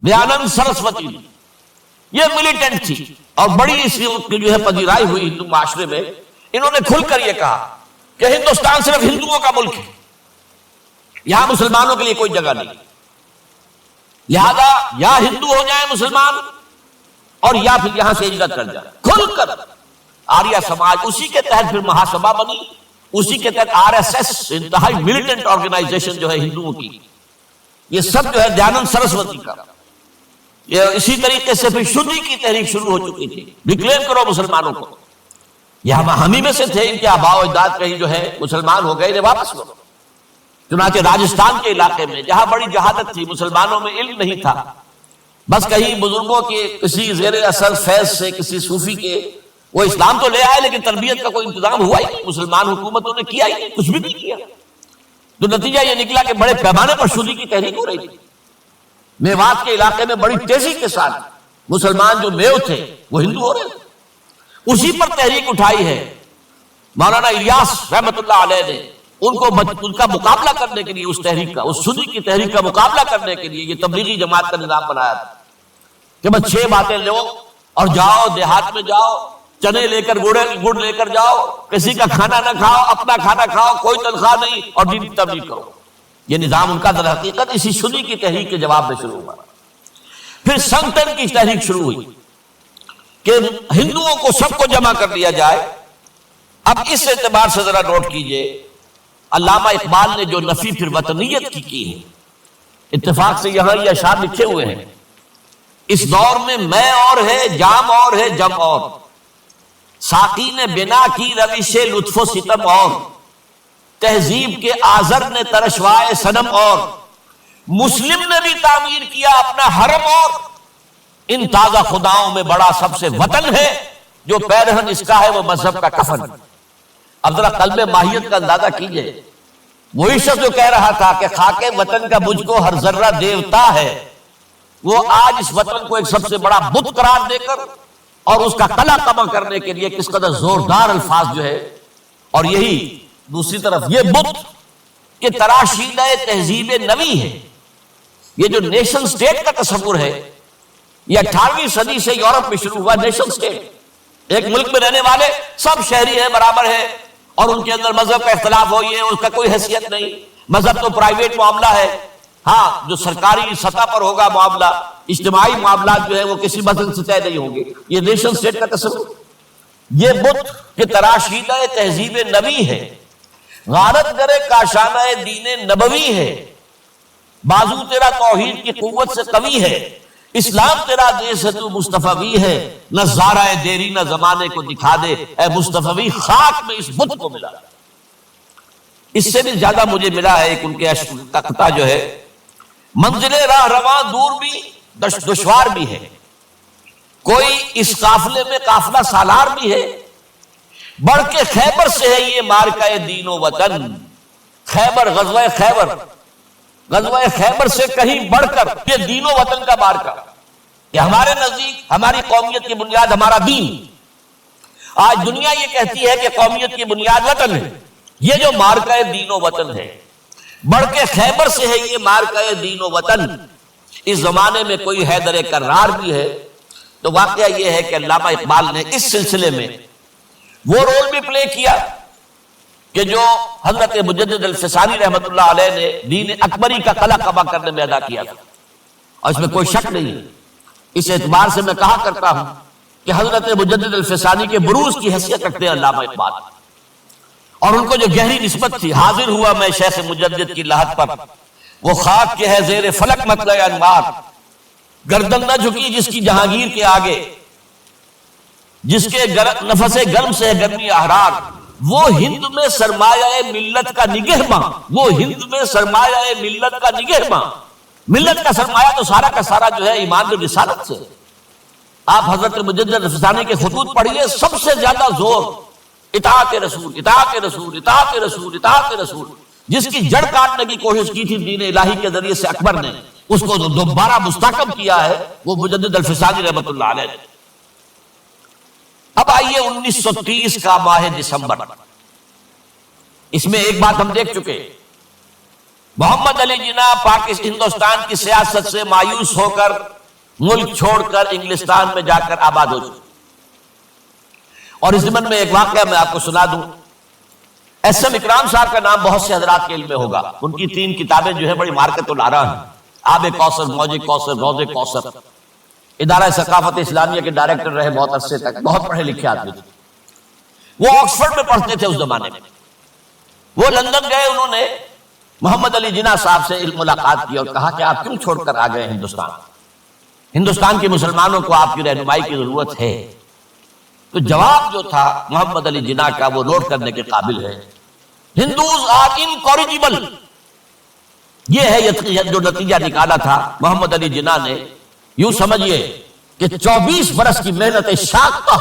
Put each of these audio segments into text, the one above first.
دیانند سرسوتی یہ ملیٹنٹ تھی اور بڑی اس کی جو ہے پذیرائی ہوئی ہندو معاشرے میں. انہوں نے کھل کر یہ کہا کہ ہندوستان صرف ہندوؤں کا ملک ہے، یہاں مسلمانوں کے لیے کوئی جگہ نہیں، لہذا یا ہندو ہو جائیں مسلمان اور یا پھر یہاں سے ہجرت کر جائیں. کھل کر آریہ سماج، اسی کے تحت پھر مہاسبھا بنی، اسی کے تحت RSS انتہائی ملیٹنٹ آرگنائزیشن جو ہے ہندوؤں کی، یہ سب جو ہے دیانند سرسوتی کا. یہ اسی طریقے سے پھر شدی کی تحریک شروع ہو چکی تھی، ڈکلیئر کرو مسلمانوں کو. یہ ہم ہی میں سے تھے، ان کے آباء و اجداد کہیں جو ہے مسلمان ہو گئے، انہیں واپس لو. چنانچہ راجستھان کے علاقے میں جہاں بڑی جہالت تھی، مسلمانوں میں علم نہیں تھا، بس کہیں بزرگوں کے کسی زیر اثر فیض سے کسی صوفی کے وہ اسلام تو لے آئے لیکن تربیت کا کوئی انتظام ہوا ہی نہیں، مسلمان حکومتوں نے کیا ہی نہیں، کچھ بھی نہیں کیا. تو نتیجہ یہ نکلا کہ بڑے پیمانے پر شدی کی تحریک ہو رہی تھی. میوات کے علاقے میں بڑی تیزی کے ساتھ مسلمان جو میو تھے وہ ہندو ہو رہے تھے. اسی پر تحریک اٹھائی ہے مولانا الیاس رحمت اللہ علیہ نے. ان کا مقابلہ کرنے کے لیے اس تحریک کا، اس شدی کی تحریک کا مقابلہ کرنے کے لیے یہ تبلیغی جماعت کا نظام بنایا تھا کہ بس 6 باتیں لو اور جاؤ دیہات میں، جاؤ چنے لے کر گڑ لے کر جاؤ، کسی کا کھانا نہ کھاؤ، اپنا کھانا کھاؤ، کوئی تنخواہ نہیں، اور دین کی تبلیغ کرو. یہ نظام ان کا در حقیقت اسی شدی کی تحریک کے جواب میں شروع ہوا. پھر سنگتن کی تحریک شروع ہوئی کہ ہندوؤں کو سب کو جمع کر دیا جائے. اب اس اعتبار سے ذرا نوٹ کیجئے، علامہ اقبال نے جو نفی پھر وطنیت کی ہے، اتفاق سے یہاں یہ اشعار لکھے ہوئے ہیں: اس دور میں میں اور ہے، جام اور ہے، جم اور، ساقی نے بنا کی روش لطف و ستم اور، تہذیب کے آزر نے ترشوائے صنم اور، مسلم نے بھی تعمیر کیا اپنا حرم اور، ان تازہ خداؤں میں بڑا سب سے وطن ہے، جو پیرہن اس کا ہے وہ مذہب کا کفن. اب ذرا قلب ماہیت کا اندازہ کیجئے، وہی شخص جو کہہ رہا تھا کہ خاک وطن کا مجھ کو ہر ذرہ دیوتا ہے، وہ آج اس وطن کو ایک سب سے بڑا بت قرار دے کر اور اس کا قلع کما کرنے کے لیے کس قدر زوردار الفاظ جو ہے. اور یہی دوسری طرف یہ بت کہ تراشیدہ تہذیب نوی ہے. یہ جو نیشن سٹیٹ کا تصور ہے یہ 18ویں صدی سے یورپ میں شروع ہوا. نیشن سٹیٹ، ایک ملک میں رہنے والے سب شہری ہیں، برابر ہیں، اور ان کے اندر مذہب کا اختلاف ہو، یہ اس کا کوئی حیثیت نہیں. مذہب تو پرائیویٹ معاملہ ہے، ہاں جو سرکاری سطح پر ہوگا معاملہ، اجتماعی معاملات جو ہے وہ کسی مذہب سے طے نہیں ہوں گے. یہ نیشن سٹیٹ کا تصور. یہ بت کہ تراشیدہ تہذیب نوی ہے، غارت گرے کاشانہ دین نبوی ہے، بازو تیرا توحید کی قوت سے قوی ہے، اسلام تیرا دیس ہے تو مصطفی ہے، نہ زارہ دیری نہ زمانے کو دکھا دے، اے مصطفی خاک میں اس بت کو ملا. اس سے بھی زیادہ مجھے ملا ہے ایک ان کے عشق کا قطعہ جو ہے: منزل راہ رواں دور بھی دشوار بھی ہے، کوئی اس قافلے میں قافلہ سالار بھی ہے، بڑھ کے خیبر سے ہے یہ مارکہ دین و وطن. خیبر، غزوہ خیبر، غزوہ خیبر سے کہیں بڑھ کر یہ دین و وطن کا مارکہ کہ ہمارے نزدیک ہماری قومیت کی بنیاد ہمارا دین. آج دنیا یہ کہتی ہے کہ قومیت کی بنیاد وطن ہے. یہ جو مارکہ دین و وطن ہے، بڑھ کے خیبر سے ہے یہ مارکہ دین و وطن. اس زمانے میں کوئی حیدر کرار بھی ہے. تو واقعہ یہ ہے کہ علامہ اقبال نے اس سلسلے میں وہ رول بھی پلے کیا کہ جو حضرت مجدد الفسانی رحمت اللہ علیہ نے دین اکبری کا قلع کما کرنے میں ادا کیا تھا، اور اس میں کوئی شک نہیں ہے. اس اعتبار سے میں کہا کرتا ہوں کہ حضرت مجدد الفسانی کے بروز کی حیثیت رکھتے ہیں علامہ اقبال، اور ان کو جو گہری نسبت تھی. حاضر ہوا میں شیخ مجدد کی لحد پر، وہ خاک کے ہے زیر فلک مطلع انوار، گردن نہ جھکی جس کی جہانگیر کے آگے، جس کے نفس گرم سے ہے گرمی احرار. وہ ہند میں سرمایہ ملت کا نگہباں، وہ ہند میں سرمایہ ملت کا نگہباں. ملت کا سرمایہ تو سارا کا سارا جو ہے ایمان و رسالت سے. آپ حضرت مجدد الفسانی کے خطوط پڑھیے، سب سے زیادہ زور اطاعت رسول، اطاعت رسول، اطاعت رسول، اطاعت رسول. جس کی جڑ کاٹنے کی کوشش کی تھی دین الہی کے ذریعے سے اکبر نے، اس کو دوبارہ مستحکم کیا ہے وہ مجدد الفسانی رحمت اللہ علیہ نے. اب آئیے 1930 کا ماہ دسمبر. اس میں ایک بات ہم دیکھ چکے، محمد علی جناح ہندوستان کی سیاست سے مایوس ہو کر ملک چھوڑ کر انگلستان میں جا کر آباد ہو چکے. اور اس ضمن میں ایک واقعہ میں آپ کو سنا دوں. ایس ایم اکرام صاحب کا نام بہت سے حضرات کے علم میں ہوگا. ان کی 3 کتابیں جو ہے بڑی مارکت الآراء ہیں. آب کوثر، موج کوثر، روض کوثر. ادارہ ثقافت اسلامیہ کے ڈائریکٹر رہے بہت عرصے تک. بہت پڑھے لکھے آدمی تھے. وہ آکسفورڈ میں پڑھتے تھے اس زمانے میں. وہ لندن گئے. انہوں نے محمد علی جناح صاحب سے ملاقات کی اور کہا کہ آپ کیوں چھوڑ کر آ گئے ہندوستان؟ ہندوستان کے مسلمانوں کو آپ کی رہنمائی کی ضرورت ہے. تو جواب جو تھا محمد علی جناح کا وہ نوٹ کرنے کے قابل ہے. Hindus are incorrigible. یہ ہے جو نتیجہ نکالا تھا محمد علی جناح نے. یوں سمجھئے کہ 24 برس کی محنت شاقہ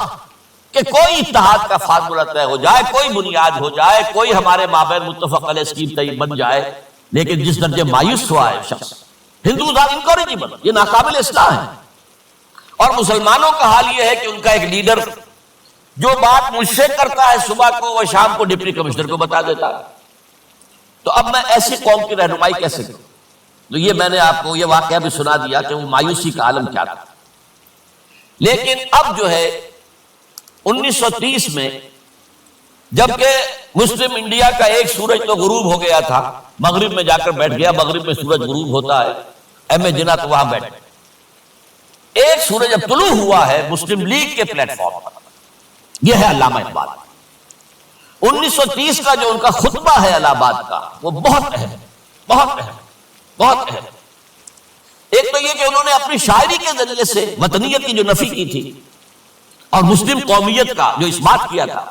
کہ کوئی اتحاد کا فارمولہ طے ہو جائے، کوئی بنیاد ہو جائے، کوئی ہمارے مابین متفق علیہ اسکیم طے بن جائے، لیکن جس درجے مایوس ہوا ہے شخص. ہندوز آر انکوریجیبل، یہ ناقابل اصلاح ہے. اور مسلمانوں کا حال یہ ہے کہ ان کا ایک لیڈر جو بات مجھ سے کرتا ہے صبح کو وہ شام کو ڈپٹی کمشنر کو بتا دیتا ہے. تو اب میں ایسی قوم کی رہنمائی کیسے کروں؟ تو یہ میں نے آپ کو یہ واقعہ بھی سنا دیا کہ وہ مایوسی کا عالم کیا تھا. لیکن اب جو ہے 1930 میں جبکہ مسلم انڈیا کا ایک سورج تو غروب ہو گیا تھا، مغرب میں جا کر بیٹھ گیا. مغرب میں سورج غروب ہوتا ہے. ایم اے جناح تو وہاں بیٹھ. ایک سورج اب طلوع ہوا ہے مسلم لیگ کے پلیٹ فارم پر. یہ ہے علامہ اقبال. 1930 کا جو ان کا خطبہ ہے الہ آباد کا وہ بہت اہم، بہت اہم، بہت اہم. ایک تو یہ کہ انہوں نے اپنی شاعری کے ذریعے سے وطنیت کی جو نفی کی تھی اور مسلم قومیت کا جو اس بات کیا تھا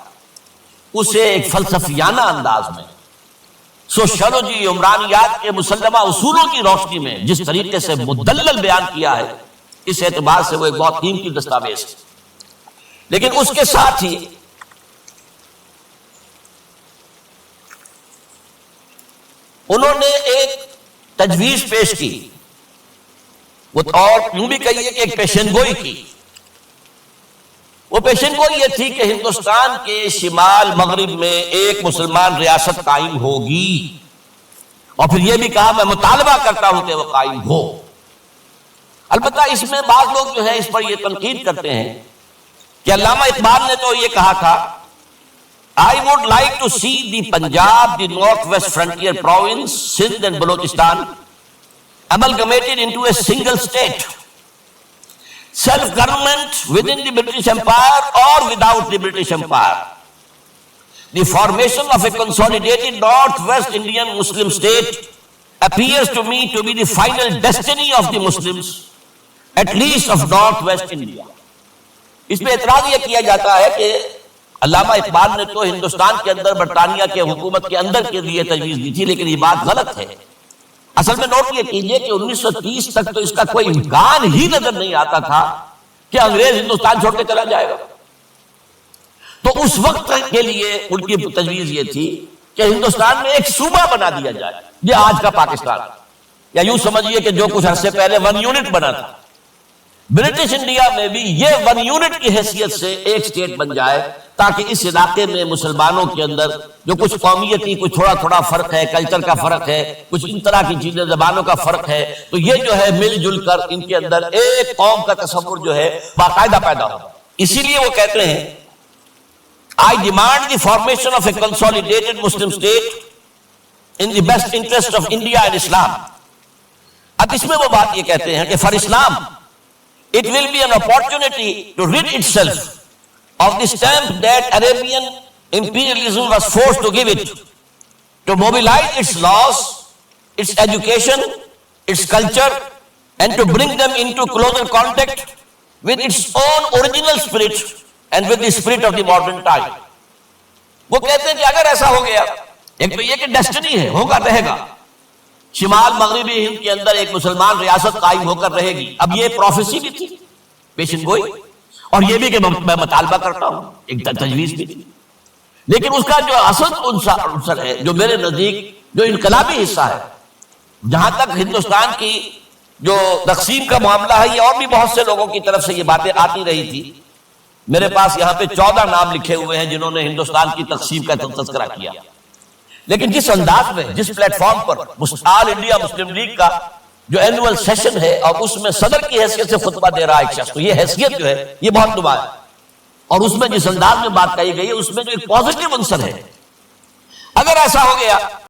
اسے ایک فلسفیانہ انداز میں سوشیولوجی عمرانیات کے مسلمہ اصولوں کی روشنی میں جس طریقے سے مدلل بیان کیا ہے، اس اعتبار سے وہ ایک بہت قیمتی دستاویز ہے. لیکن اس کے ساتھ ہی انہوں نے ایک تجویز پیش کی، وہ اور یوں بھی کہیے کہ ایک پیشن گوئی کی. وہ پیشن گوئی یہ تھی کہ ہندوستان کے شمال مغرب میں ایک مسلمان ریاست قائم ہوگی، اور پھر یہ بھی کہا میں مطالبہ کرتا ہوں کہ وہ قائم ہو. البتہ اس میں بعض لوگ جو ہے اس پر یہ تنقید کرتے ہیں کہ علامہ اقبال نے تو یہ کہا تھا I would like to see the Punjab, the Northwest Frontier Province, Sindh and Balochistan amalgamated into a single state. Self-government within the British Empire or without the British Empire. The formation of a consolidated Northwest Indian Muslim state appears to me to be the final destiny of the Muslims, at least of Northwest India. اس پہ اعتراض یہ کیا جاتا ہے کہ علامہ اقبال نے تو ہندوستان کے اندر برطانیہ کے حکومت کے اندر کے لیے تجویز دی تھی، لیکن یہ بات غلط ہے. اصل میں نوٹ یہ کیجئے کہ 1930 تک تو اس کا کوئی امکان ہی نظر نہیں آتا تھا کہ انگریز ہندوستان چھوڑ کے چلا جائے گا. تو اس وقت کے لیے ان کی تجویز یہ تھی کہ ہندوستان میں ایک صوبہ بنا دیا جائے، یہ آج کا پاکستان، یا یوں سمجھیے کہ جو کچھ عرصے پہلے 1 یونٹ بنا تھا. برٹش انڈیا میں بھی یہ 1 یونٹ کی حیثیت سے ایک اسٹیٹ بن جائے تاکہ اس علاقے میں مسلمانوں کے اندر جو کچھ قومیتی کچھ تھوڑا تھوڑا فرق ہے، کلچر کا فرق ہے، کچھ ان طرح کی چیزیں، زبانوں کا فرق ہے، تو یہ جو ہے مل جل کر ان کے اندر ایک قوم کا تصور جو ہے باقاعدہ پیدا ہو. اسی لیے وہ کہتے ہیں I demand the formation of a consolidated Muslim state in the best interest of India and Islam. اب اس میں وہ بات یہ کہتے ہیں کہ for Islam it will be an opportunity to rid itself of the stamp that Arabian imperialism was forced to give it, to mobilize its laws, its education, its culture, and to bring them into closer contact with its own original spirit and with the spirit of the modern time. وہ کہتے ہیں کہ اگر ایسا ہو گیا، ایک تو یہ کہ ڈیسٹنی ہے، ہوگا رہے گا، شمال مغربی ہند کے اندر ایک مسلمان ریاست قائم ہو کر رہے گی. اب یہ پروفیسی بھی تھی، پیشن گوئی، اور یہ بھی کہ میں مطالبہ کرتا ہوں، ایک تجویز بھی تھی. لیکن اس کا جو اصل عنصر ہے، جو میرے نزدیک جو انقلابی حصہ ہے، جہاں تک ہندوستان کی جو تقسیم کا معاملہ ہے، یہ اور بھی بہت سے لوگوں کی طرف سے یہ باتیں آتی رہی تھی. میرے پاس یہاں پہ 14 نام لکھے ہوئے ہیں جنہوں نے ہندوستان کی تقسیم کا تذکرہ کیا. لیکن جس انداز میں، جس پلیٹ فارم پر آل انڈیا مسلم لیگ کا جو اینول سیشن ہے اور اس میں صدر کی حیثیت سے خطبہ دے رہا ہے ایک شخص، تو یہ حیثیت جو ہے یہ بہت نمایاں ہے، اور اس میں جس انداز میں بات کہی گئی ہے اس میں جو ایک پازیٹیو عنصر ہے، اگر ایسا ہو گیا